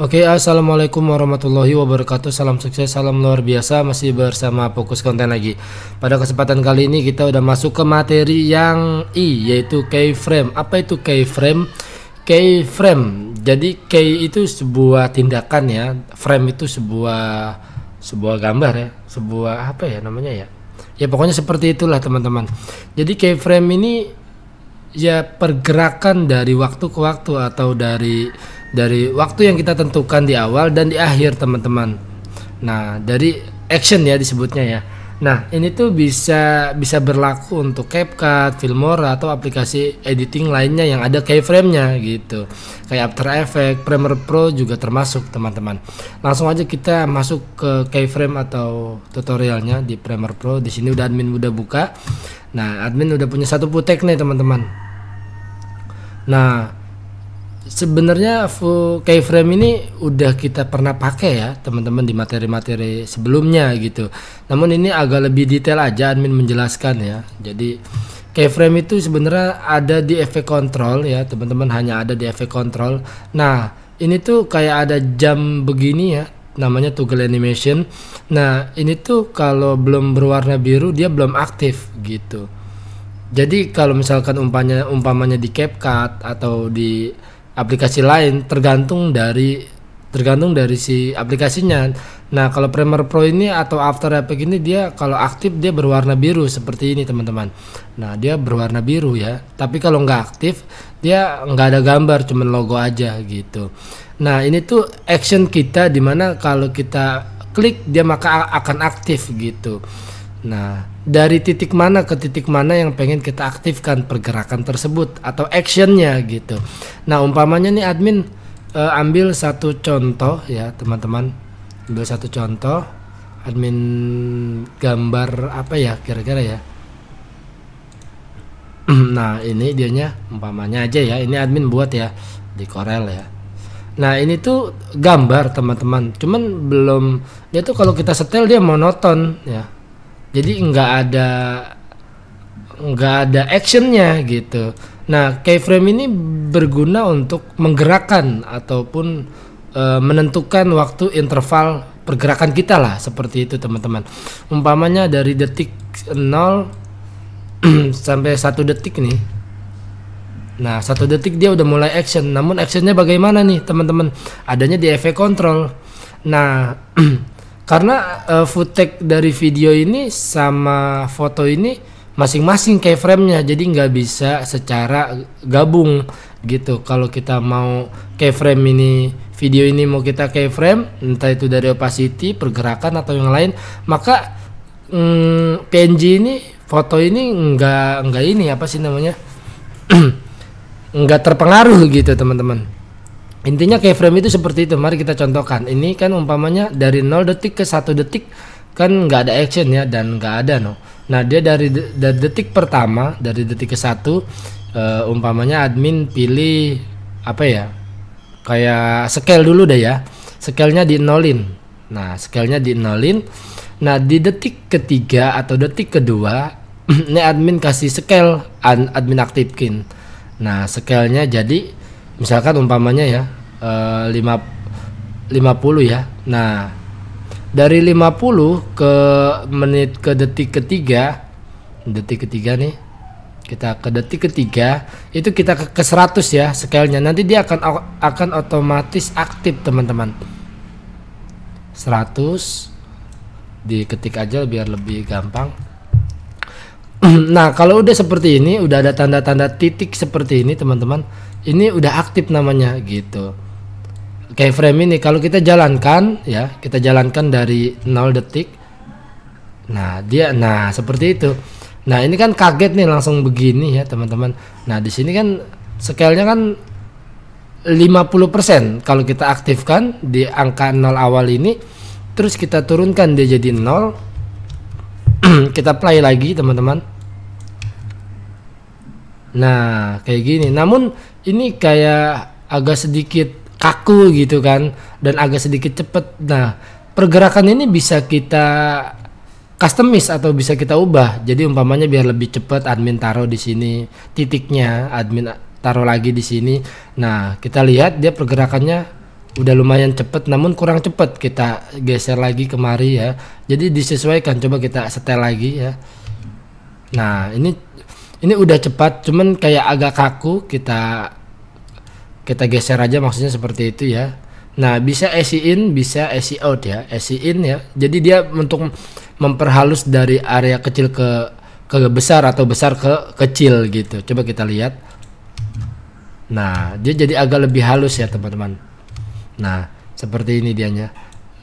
Oke, assalamualaikum warahmatullahi wabarakatuh. Salam sukses, salam luar biasa. Masih bersama Fokus Konten lagi. Pada kesempatan kali ini kita udah masuk ke materi yang yaitu keyframe. Apa itu keyframe? Keyframe. Jadi key itu sebuah tindakan ya. Frame itu sebuah gambar ya. Sebuah apa ya namanya ya? Ya pokoknya seperti itulah teman-teman. Jadi keyframe ini ya pergerakan dari waktu ke waktu atau dari waktu yang kita tentukan di awal dan di akhir teman-teman. Nah dari action ya disebutnya ya. Nah ini tuh bisa berlaku untuk CapCut, Filmora atau aplikasi editing lainnya yang ada keyframe-nya gitu. Kayak After Effects, Premiere Pro juga termasuk teman-teman. Langsung aja kita masuk ke keyframe atau tutorialnya di Premiere Pro. Di sini udah admin udah buka. Nah admin udah punya satu footage nih teman-teman. Nah sebenarnya keyframe ini udah kita pernah pakai ya teman-teman di materi-materi sebelumnya gitu. Namun ini agak lebih detail aja admin menjelaskan ya. Jadi keyframe itu sebenarnya ada di efek control ya teman-teman, hanya ada di efek control. Nah ini tuh kayak ada jam begini ya, namanya toggle animation. Nah ini tuh kalau belum berwarna biru dia belum aktif gitu. Jadi kalau misalkan umpamanya di CapCut atau di aplikasi lain tergantung dari si aplikasinya. Nah kalau Premiere Pro ini atau After Effects ini dia kalau aktif dia berwarna biru seperti ini teman-teman. Nah dia berwarna biru ya, tapi kalau nggak aktif dia nggak ada gambar, cuman logo aja gitu. Nah ini tuh action kita dimana kalau kita klik dia maka akan aktif gitu. Nah dari titik mana ke titik mana yang pengen kita aktifkan pergerakan tersebut atau actionnya gitu. Nah umpamanya nih admin ambil satu contoh ya teman-teman, ambil satu contoh, admin gambar apa ya kira-kira ya. Nah ini dianya umpamanya aja ya, ini admin buat ya di Corel ya. Nah ini tuh gambar teman-teman, cuman belum, dia tuh kalau kita setel dia monoton ya. Jadi nggak ada actionnya gitu. Nah keyframe ini berguna untuk menggerakkan ataupun menentukan waktu interval pergerakan kita lah, seperti itu teman-teman. Umpamanya dari detik 0 sampai 1 detik nih. Nah 1 detik dia udah mulai action. Namun actionnya bagaimana nih teman-teman? Adanya di efek control. Nah karena footage dari video ini sama foto ini masing-masing keyframe-nya, jadi nggak bisa secara gabung gitu. Kalau kita mau keyframe ini, video ini mau kita keyframe, entah itu dari opacity, pergerakan atau yang lain, maka PNG ini, foto ini nggak ini apa sih namanya, nggak terpengaruh gitu teman-teman. Intinya keyframe itu seperti itu. Mari kita contohkan. Ini kan umpamanya dari 0 detik ke 1 detik kan nggak ada action ya dan nggak ada no. Nah dia dari detik pertama, dari detik ke 1 umpamanya admin pilih apa ya, kayak scale dulu deh ya, scale-nya di nolin. Nah scale-nya di nolin. Nah di detik ketiga atau detik kedua ini admin kasih scale, admin aktifkin. Nah scale-nya jadi misalkan umpamanya ya 50 ya. Nah dari 50 ke menit ke detik ketiga nih, kita ke detik ketiga itu kita ke 100 ya scale-nya. Nanti dia akan otomatis aktif teman-teman. 100 diketik aja biar lebih gampang. Nah kalau udah seperti ini, udah ada tanda-tanda titik seperti ini teman-teman, ini udah aktif namanya gitu. Keyframe ini kalau kita jalankan ya, kita jalankan dari 0 detik. Nah dia, nah seperti itu. Nah ini kan kaget nih langsung begini ya teman-teman. Nah di sini kan scale-nya kan 50%. Kalau kita aktifkan di angka 0 awal ini, terus kita turunkan dia jadi 0. Kita play lagi teman-teman. Nah kayak gini. Namun ini kayak agak sedikit kaku gitu kan, dan agak sedikit cepet. Nah pergerakan ini bisa kita customize atau bisa kita ubah. Jadi umpamanya biar lebih cepet admin taruh di sini titiknya, admin taruh lagi di sini. Nah kita lihat dia pergerakannya udah lumayan cepet, namun kurang cepet, kita geser lagi kemari ya. Jadi disesuaikan, coba kita setel lagi ya. Nah ini udah cepat, cuman kayak agak kaku, kita geser aja, maksudnya seperti itu ya. Nah bisa SI in, bisa SI out ya. SI in ya, jadi dia untuk memperhalus dari area kecil ke besar atau besar ke kecil gitu. Coba kita lihat. Nah dia jadi agak lebih halus ya teman-teman. Nah seperti ini dianya.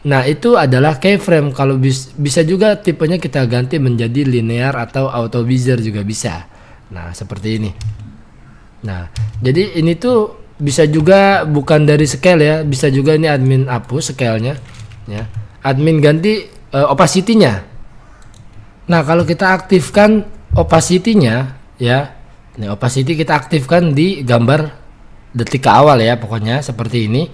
Nah itu adalah keyframe. Kalau bisa juga tipenya kita ganti menjadi linear atau auto bezier juga bisa. Nah seperti ini. Nah jadi ini tuh bisa juga bukan dari scale ya, bisa juga ini admin hapus scale-nya ya. Admin ganti opacity-nya. Nah kalau kita aktifkan opacity-nya ya. Nih opacity kita aktifkan di gambar detik ke awal ya, pokoknya seperti ini.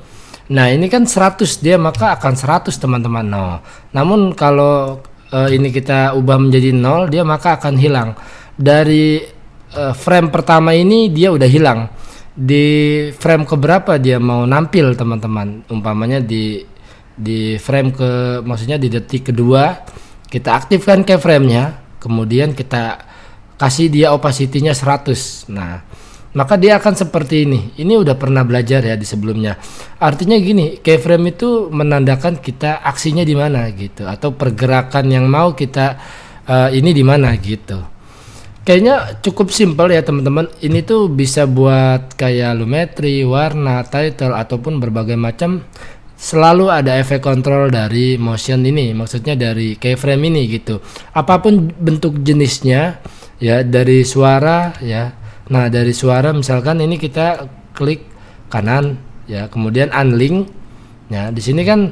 Nah ini kan 100 dia, maka akan 100 teman-teman. No. Namun kalau ini kita ubah menjadi 0, dia maka akan hilang. Dari frame pertama ini dia udah hilang. Di frame keberapa dia mau nampil teman-teman? Umpamanya di frame maksudnya di detik kedua, kita aktifkan keyframe-nya, kemudian kita kasih dia opacity-nya 100. Nah maka dia akan seperti ini. Ini udah pernah belajar ya di sebelumnya. Artinya gini, keyframe itu menandakan kita aksinya di mana gitu, atau pergerakan yang mau kita ini di mana gitu. Kayaknya cukup simpel ya teman-teman. Ini tuh bisa buat kayak lumetri, warna, title ataupun berbagai macam. Selalu ada efek kontrol dari motion ini, maksudnya dari keyframe ini gitu. Apapun bentuk jenisnya ya, dari suara ya. Nah dari suara misalkan ini kita klik kanan ya, kemudian unlink ya. Di sini kan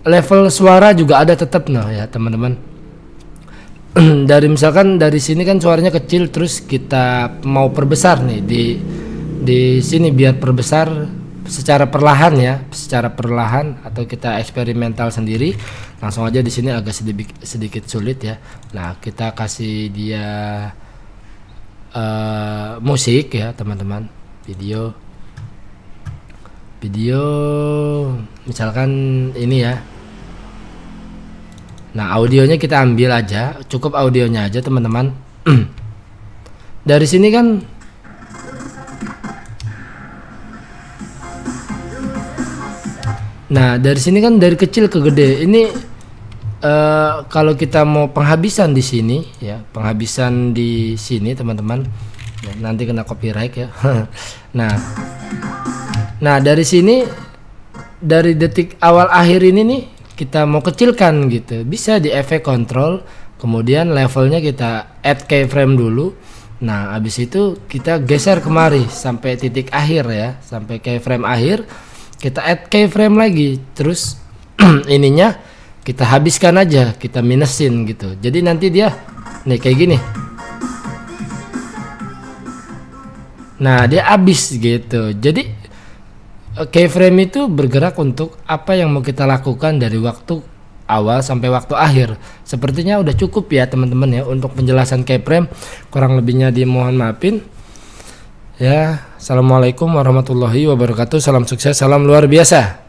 level suara juga ada tetap nah ya teman-teman. Dari misalkan dari sini kan suaranya kecil, terus kita mau perbesar nih di sini biar perbesar secara perlahan ya, secara perlahan, atau kita eksperimental sendiri. Langsung aja di sini agak sedikit sulit ya. Nah kita kasih dia musik ya teman-teman, video misalkan ini ya. Nah audionya kita ambil aja, cukup audionya aja teman-teman. Dari sini kan dari kecil ke gede. Ini kalau kita mau penghabisan di sini ya, penghabisan di sini teman-teman ya, nanti kena copyright ya. Nah dari sini, dari detik awal akhir ini nih kita mau kecilkan gitu, bisa di efek kontrol, kemudian levelnya kita add keyframe dulu. Nah habis itu kita geser kemari sampai titik akhir ya, sampai keyframe akhir, kita add keyframe lagi, terus ininya kita habiskan aja, kita minusin gitu. Jadi nanti dia nih kayak gini. Nah dia habis gitu. Jadi keyframe itu bergerak untuk apa yang mau kita lakukan dari waktu awal sampai waktu akhir. Sepertinya udah cukup ya teman-teman ya untuk penjelasan keyframe. Kurang lebihnya dimohon maafin ya. Assalamualaikum warahmatullahi wabarakatuh. Salam sukses, salam luar biasa.